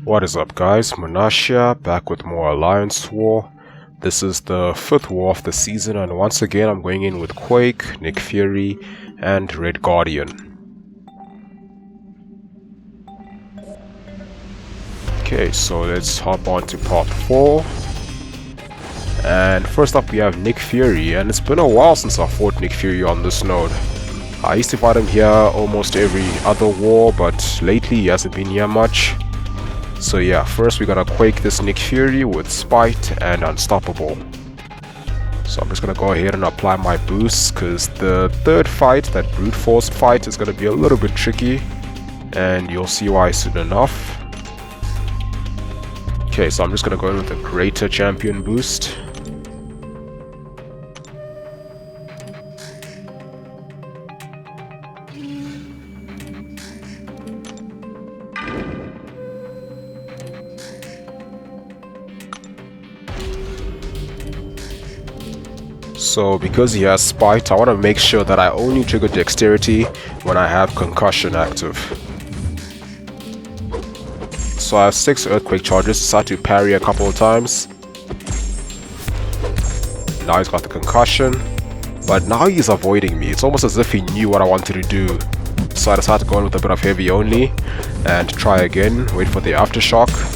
What is up, guys? Munash here, back with more Alliance War. This is the 5th war of the season, and once again I'm going in with Quake, Nick Fury, and Red Guardian. Okay, so let's hop on to part 4. And first up we have Nick Fury, and it's been a while since I fought Nick Fury on this node. I used to fight him here almost every other war, but lately he hasn't been here much. So yeah, first we gotta Quake this Nick Fury with Spite and Unstoppable. So I'm just gonna go ahead and apply my boosts, because the third fight, that brute force fight, is gonna be a little bit tricky, and you'll see why soon enough. Okay, so I'm just gonna go in with a greater champion boost. So because he has Spite, I want to make sure that I only trigger Dexterity when I have Concussion active. So I have 6 Earthquake charges, decided to parry a couple of times. Now he's got the Concussion, but now he's avoiding me. It's almost as if he knew what I wanted to do. So I decided to go in with a bit of heavy only and try again, wait for the Aftershock.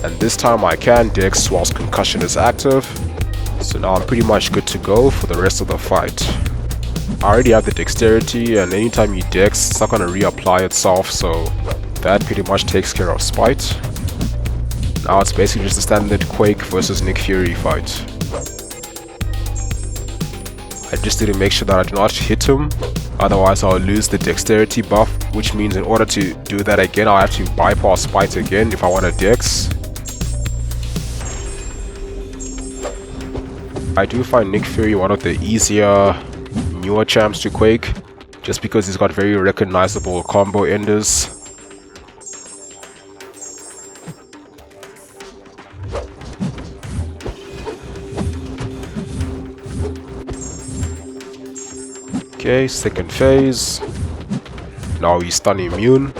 And this time I can Dex whilst Concussion is active. So now I'm pretty much good to go for the rest of the fight. I already have the Dexterity, and anytime you Dex, it's not going to reapply itself, so that pretty much takes care of Spite. Now it's basically just a standard Quake versus Nick Fury fight. I just need to make sure that I do not hit him, otherwise I'll lose the Dexterity buff, which means in order to do that again, I'll have to bypass Spite again if I want to Dex. I do find Nick Fury one of the easier, newer champs to Quake, just because he's got very recognizable combo enders. Okay, second phase. Now he's stun immune.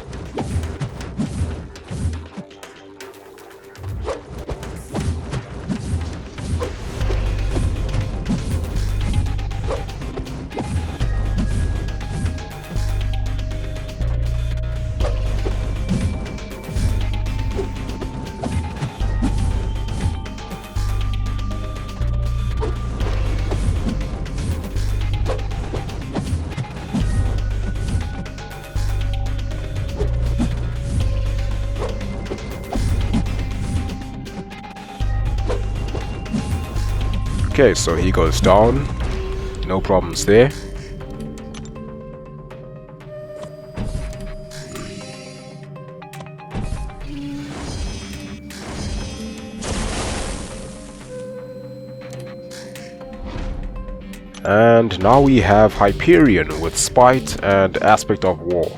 Okay, so he goes down, no problems there. And now we have Hyperion with Spite and Aspect of War.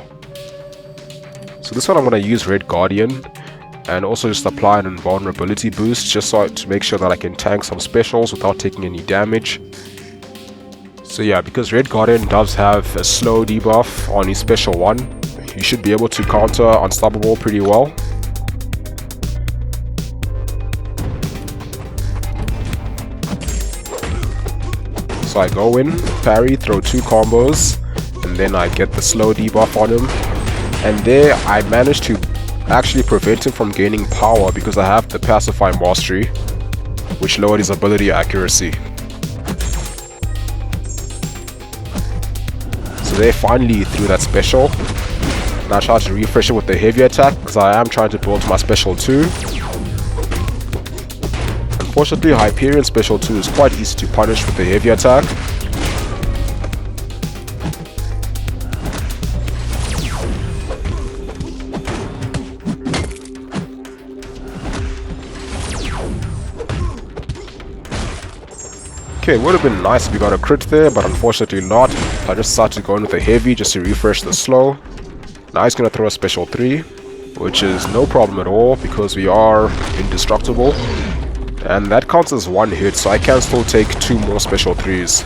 So this one I'm going to use Red Guardian, and also just apply an invulnerability boost just so to make sure that I can tank some specials without taking any damage. So yeah, because Red Guardian does have a slow debuff on his special one, you should be able to counter Unstoppable pretty well. So I go in, parry, throw 2 combos, and then I get the slow debuff on him. And there I managed to actually prevent him from gaining power because I have the Pacify Mastery, which lowered his ability accuracy. So they finally threw that special. Now I try to refresh it with the heavy attack because I am trying to build my special 2. Unfortunately, Hyperion special 2 is quite easy to punish with the heavy attack. Okay, it would have been nice if we got a crit there, but unfortunately not. I just decided to go in with a heavy just to refresh the slow. Now he's going to throw a special 3, which is no problem at all because we are indestructible. And that counts as 1 hit, so I can still take 2 more special 3s.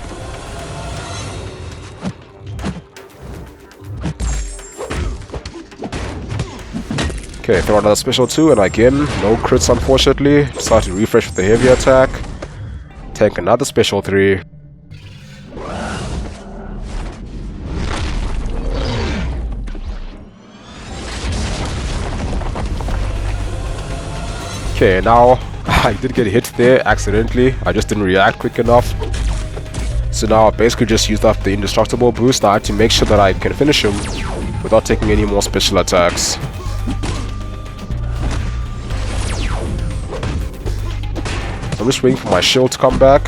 Okay, throw another special 2, and again, no crits unfortunately. Start to refresh with the heavy attack. Tank another special 3. Okay, now I did get hit there accidentally. I just didn't react quick enough. So now I basically just used up the indestructible boost. Now I had to make sure that I can finish him without taking any more special attacks. I'm just waiting for my shield to come back.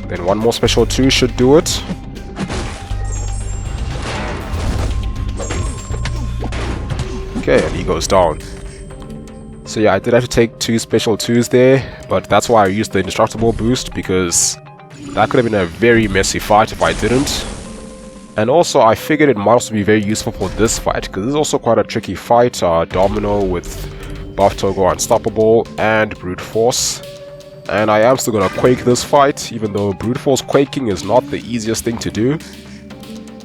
Then one more special 2 should do it. Okay, and he goes down. So yeah, I did have to take 2 special 2s there, but that's why I used the indestructible boost, because that could have been a very messy fight if I didn't. And also I figured it might also be very useful for this fight, because this is also quite a tricky fight. Domino with Buff Togo Unstoppable and Brute Force. And I am still gonna Quake this fight, even though Brute Force Quaking is not the easiest thing to do.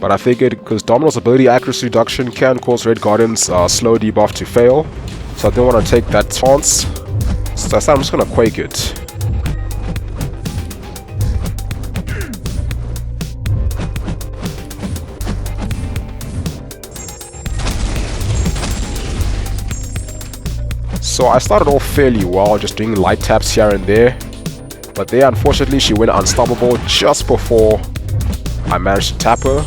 But I figured, because Domino's ability accuracy reduction can cause Red Guardian's slow debuff to fail, so I didn't want to take that chance. So I said I'm just gonna Quake it. So I started off fairly well, just doing light taps here and there. But there, unfortunately, she went unstoppable just before I managed to tap her.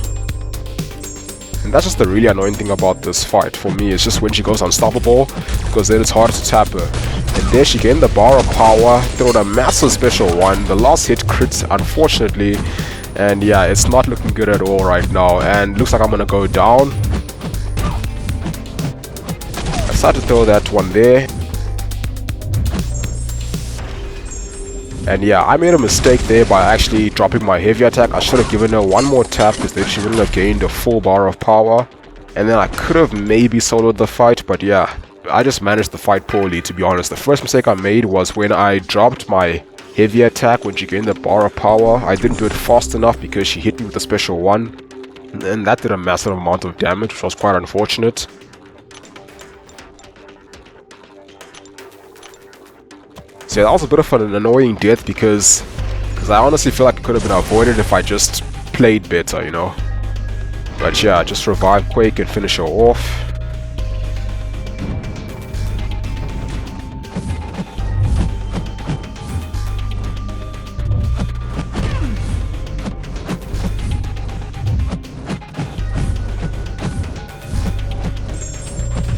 And that's just the really annoying thing about this fight for me, is just when she goes unstoppable, because then it's hard to tap her. And there she gained the bar of power, throwed a massive special 1, the last hit crits unfortunately, and yeah, it's not looking good at all right now, and looks like I'm gonna go down. I decided to throw that one there. And yeah, I made a mistake there by actually dropping my heavy attack. I should have given her one more tap, because then she wouldn't have gained a full bar of power. And then I could have maybe soloed the fight, but yeah, I just managed the fight poorly, to be honest. The first mistake I made was when I dropped my heavy attack when she gained the bar of power. I didn't do it fast enough because she hit me with a special 1. And that did a massive amount of damage, which was quite unfortunate. So yeah, that was a bit of an annoying death, because I honestly feel like it could have been avoided if I just played better, you know. But yeah, just revive Quake and finish her off.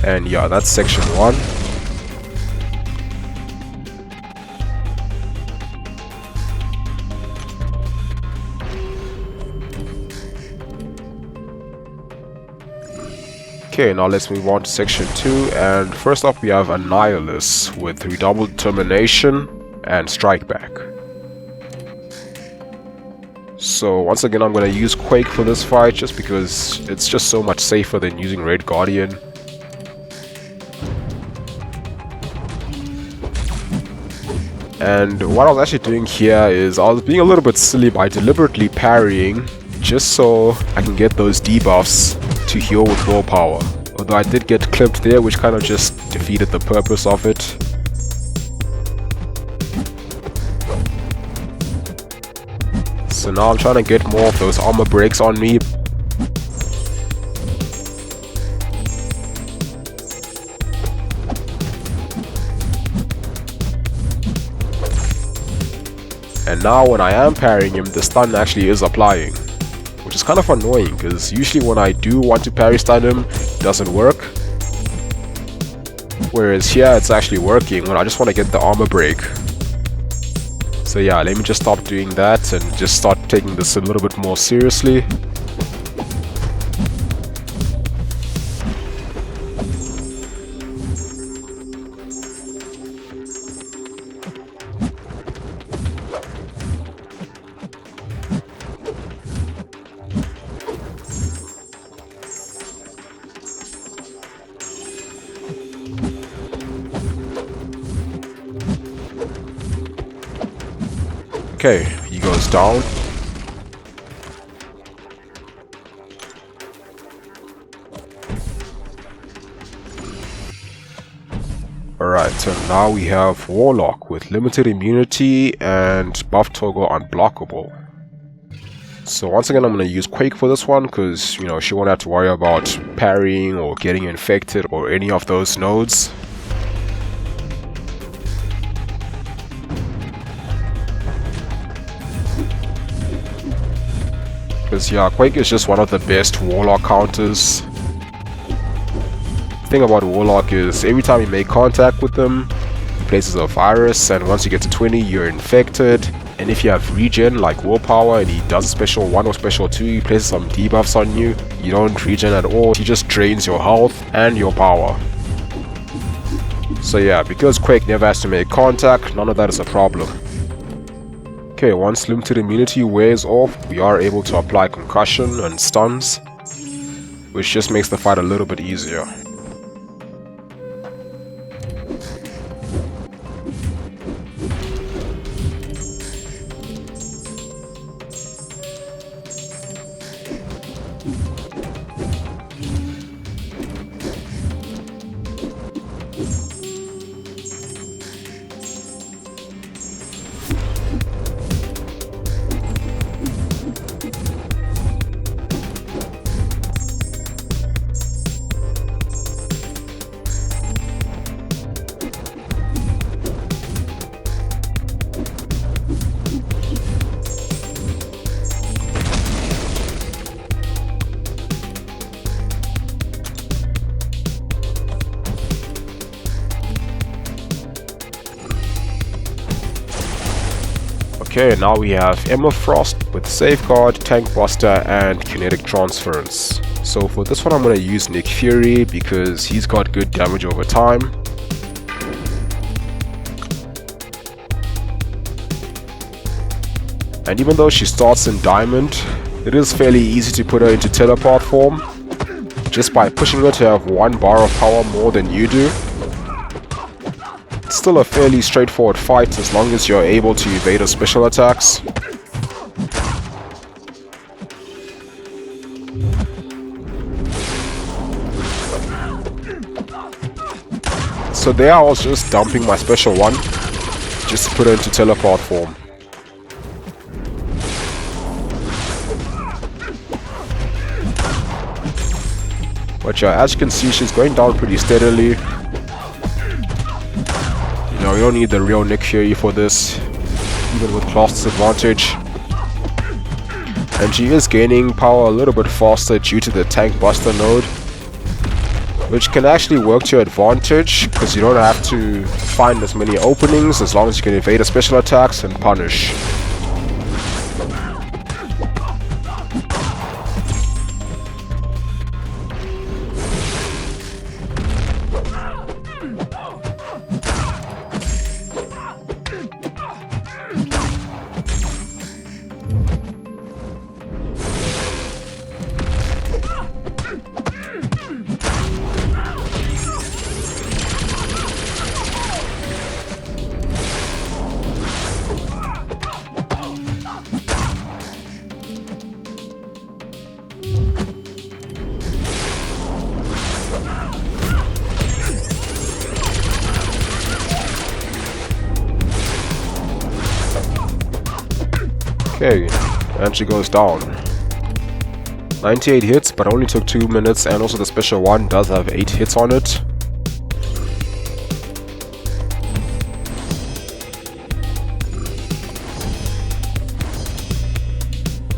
And yeah, that's section 1. Okay, now let's move on to section 2, and first up we have Annihilus with Redoubled Determination and Strike Back. So once again I'm going to use Quake for this fight, just because it's just so much safer than using Red Guardian. And what I was actually doing here is I was being a little bit silly by deliberately parrying, just so I can get those debuffs to heal with willpower. Although I did get clipped there, which kind of just defeated the purpose of it. So now I'm trying to get more of those armor breaks on me. And now when I am parrying him, the stun actually is applying, which is kind of annoying, because usually when I do want to parry stun him, it doesn't work. Whereas here it's actually working when I just want to get the armor break. So yeah, let me just stop doing that and just start taking this a little bit more seriously. Okay, he goes down. Alright, and now we have Warlock with limited immunity and buff toggle Unblockable. So once again, I'm going to use Quake for this one because, you know, she won't have to worry about parrying or getting infected or any of those nodes. Because yeah, Quake is just one of the best Warlock counters. The thing about Warlock is every time you make contact with them, he places a virus, and once you get to 20, you're infected. And if you have regen like willpower and he does special 1 or special 2, he places some debuffs on you, you don't regen at all, he just drains your health and your power. So yeah, because Quake never has to make contact, none of that is a problem. Okay, once limited immunity wears off, we are able to apply concussion and stuns, which just makes the fight a little bit easier. Okay, now we have Emma Frost with Safeguard, Tank Buster, and Kinetic Transference. So for this one I'm going to use Nick Fury because he's got good damage over time. And even though she starts in Diamond, it is fairly easy to put her into Teleport form, just by pushing her to have 1 bar of power more than you do. It's still a fairly straightforward fight as long as you're able to evade her special attacks. So there I was just dumping my special 1, just to put her into Teleport form. But yeah, as you can see, she's going down pretty steadily. You know, you don't need the real Nick Fury for this, even with class disadvantage. And she is gaining power a little bit faster due to the Tank Buster node, which can actually work to your advantage, because you don't have to find as many openings as long as you can evade her special attacks and punish. Okay, and she goes down. 98 hits, but only took 2 minutes, and also the special 1 does have 8 hits on it.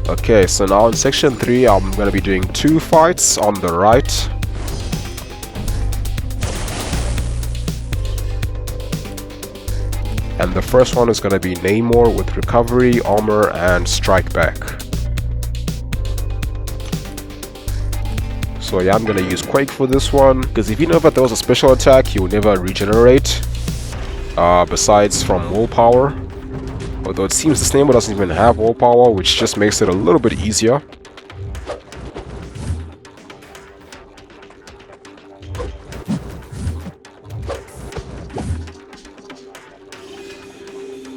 Okay, so now in section 3 I'm going to be doing 2 fights on the right. And the first one is going to be Namor with Recovery, Armor, and Strike Back. So yeah, I'm going to use Quake for this one, because if you know that there was a special attack, you will never regenerate, besides from willpower. Although it seems this Namor doesn't even have willpower, which just makes it a little bit easier.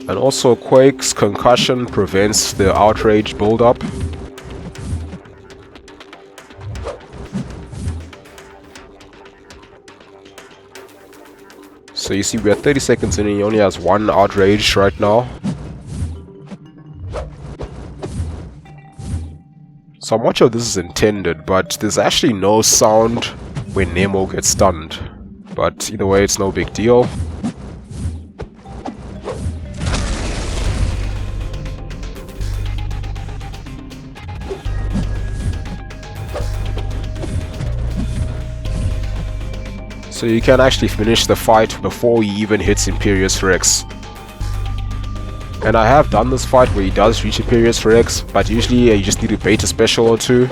And also Quake's concussion prevents the outrage build-up. So you see we're 30 seconds in and he only has one outrage right now. So I'm not sure if this is intended, but there's actually no sound when Namor gets stunned. But either way, it's no big deal. So you can actually finish the fight before he even hits Imperious Rex. And I have done this fight where he does reach Imperious Rex, but usually you just need to bait a special or two,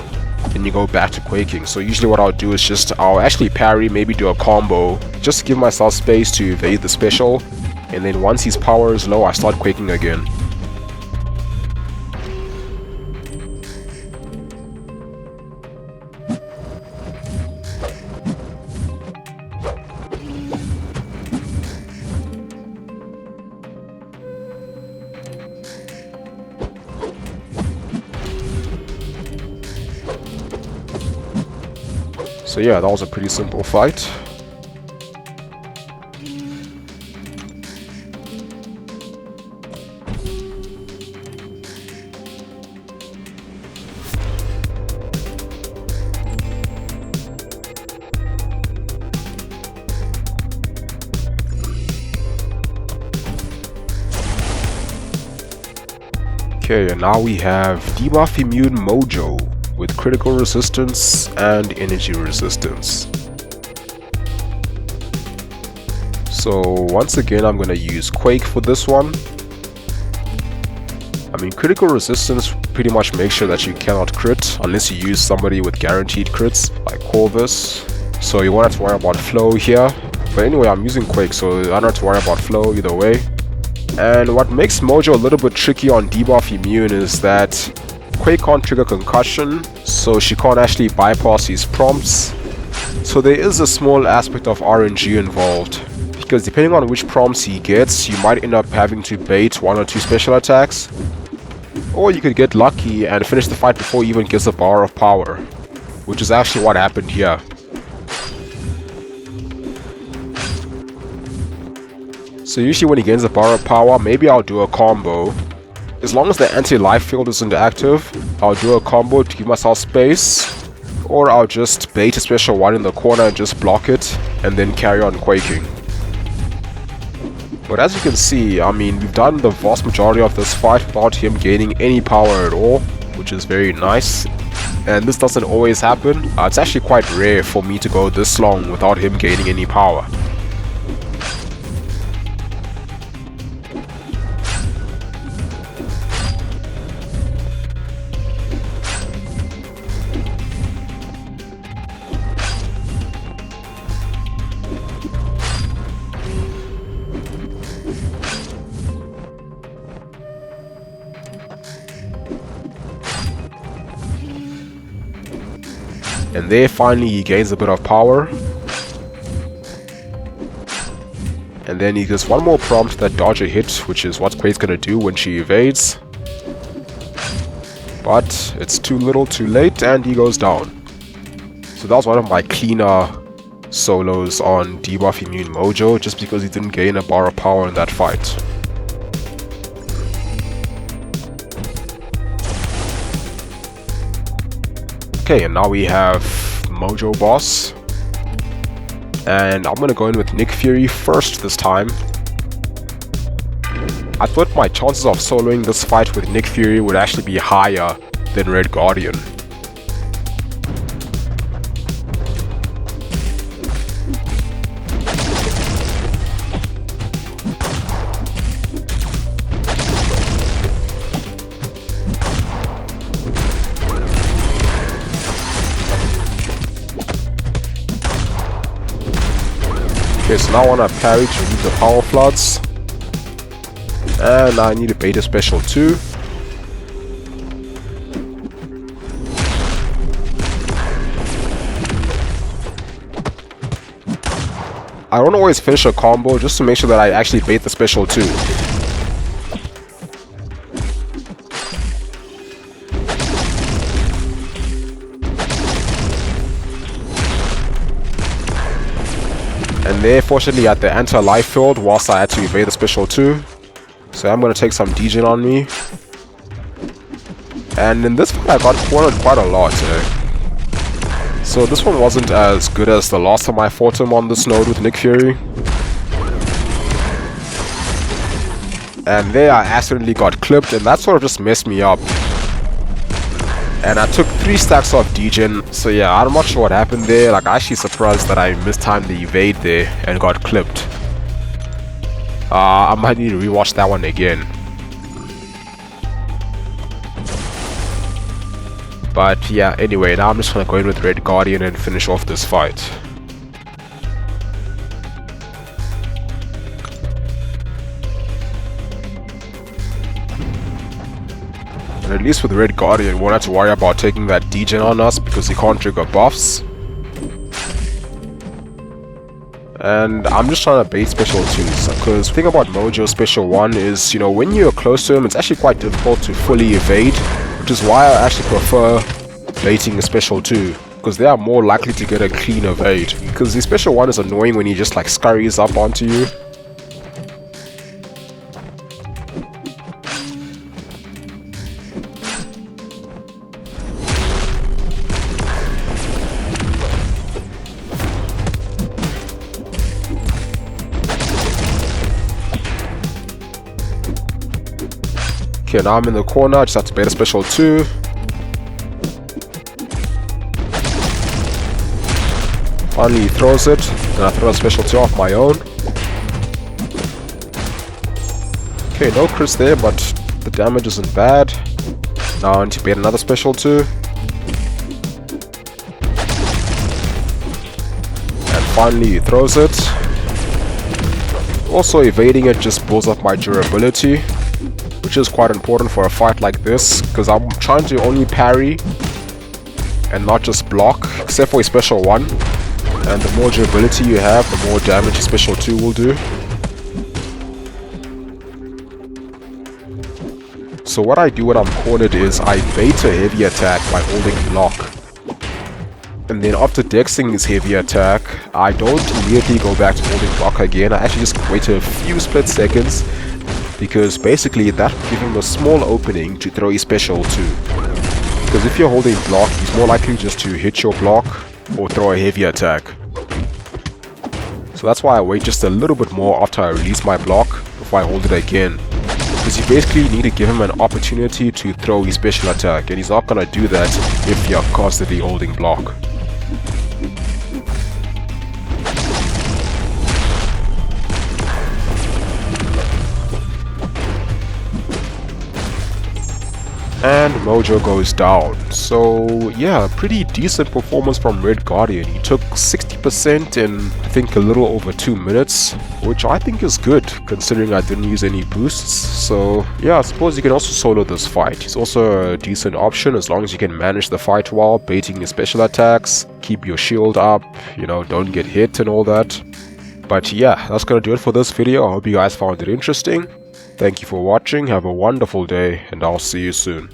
then you go back to Quaking. So usually what I'll do is I'll actually parry, maybe do a combo, just to give myself space to evade the special, and then once his power is low, I start Quaking again. So yeah, that was a pretty simple fight. Okay, and now we have Debuff Immune Mojo with critical resistance and energy resistance. So once again I'm gonna use Quake for this one. I mean, critical resistance pretty much makes sure that you cannot crit unless you use somebody with guaranteed crits like Corvus. So you won't have to worry about flow here. But anyway, I'm using Quake, so I don't have to worry about flow either way. And what makes Mojo a little bit tricky on Debuff Immune is that Quake can't trigger concussion, so she can't actually bypass his prompts. So there is a small aspect of RNG involved, because depending on which prompts he gets, you might end up having to bait one or two special attacks, or you could get lucky and finish the fight before he even gets a bar of power, which is actually what happened here. So usually when he gains a bar of power, maybe I'll do a combo. As long as the anti-life field isn't active, I'll do a combo to give myself space, or I'll just bait a special one in the corner and just block it, and then carry on Quaking. But as you can see, I mean, we've done the vast majority of this fight without him gaining any power at all, which is very nice. And this doesn't always happen. It's actually quite rare for me to go this long without him gaining any power. And there finally he gains a bit of power. And then he gets one more prompt that dodge a hit, which is what Quake's gonna do when she evades. But it's too little too late and he goes down. So that was one of my cleaner solos on Debuff Immune Mojo, just because he didn't gain a bar of power in that fight. Okay, and now we have Mojo Boss. And I'm gonna go in with Nick Fury first this time. I thought my chances of soloing this fight with Nick Fury would actually be higher than Red Guardian. Okay, so now I want to parry to remove the power floods. And I need a beta special too. I don't always finish a combo just to make sure that I actually bait the special too. And there, fortunately, had the anti-life field whilst I had to evade the special 2. So I'm going to take some degen on me. And in this fight I got cornered quite a lot. So this one wasn't as good as the last time I fought him on this node with Nick Fury. And there I accidentally got clipped, and that sort of just messed me up. And I took 3 stacks of degen, so yeah, I'm not sure what happened there. Like, I'm actually surprised that I mistimed the evade there and got clipped. I might need to rewatch that one again. But yeah, anyway, now I'm just gonna go in with Red Guardian and finish off this fight. And at least with Red Guardian, we won't have to worry about taking that degen on us because he can't trigger buffs. And I'm just trying to bait special 2s, because the thing about Mojo special 1 is, you know, when you're close to him, it's actually quite difficult to fully evade, which is why I actually prefer baiting a special 2, because they are more likely to get a clean evade. Because the special 1 is annoying when he just like scurries up onto you. Okay, now I'm in the corner, I just have to bait a special 2. Finally he throws it, then I throw a special 2 off my own. Okay, no crits there, but the damage isn't bad. Now I need to bait another special 2. And finally he throws it. Also evading it just builds up my durability, which is quite important for a fight like this, because I'm trying to only parry and not just block, except for a special 1. And the more durability you have, the more damage a special 2 will do. So what I do when I'm cornered is I bait a heavy attack by holding block. And then after dexing this heavy attack, I don't immediately go back to holding block again. I actually just wait a few split seconds, because basically that will give him a small opening to throw his special 2. Because if you're holding block, he's more likely just to hit your block or throw a heavy attack. So that's why I wait just a little bit more after I release my block before I hold it again. Because you basically need to give him an opportunity to throw his special attack, and he's not gonna do that if you're constantly holding block. And Mojo goes down. So yeah, pretty decent performance from Red Guardian. He took 60% in I think a little over 2 minutes, which I think is good considering I didn't use any boosts. So yeah, I suppose you can also solo this fight. He's also a decent option as long as you can manage the fight well, baiting your special attacks, keep your shield up, you know, don't get hit and all that. But yeah, that's gonna do it for this video. I hope you guys found it interesting. Thank you for watching, have a wonderful day, and I'll see you soon.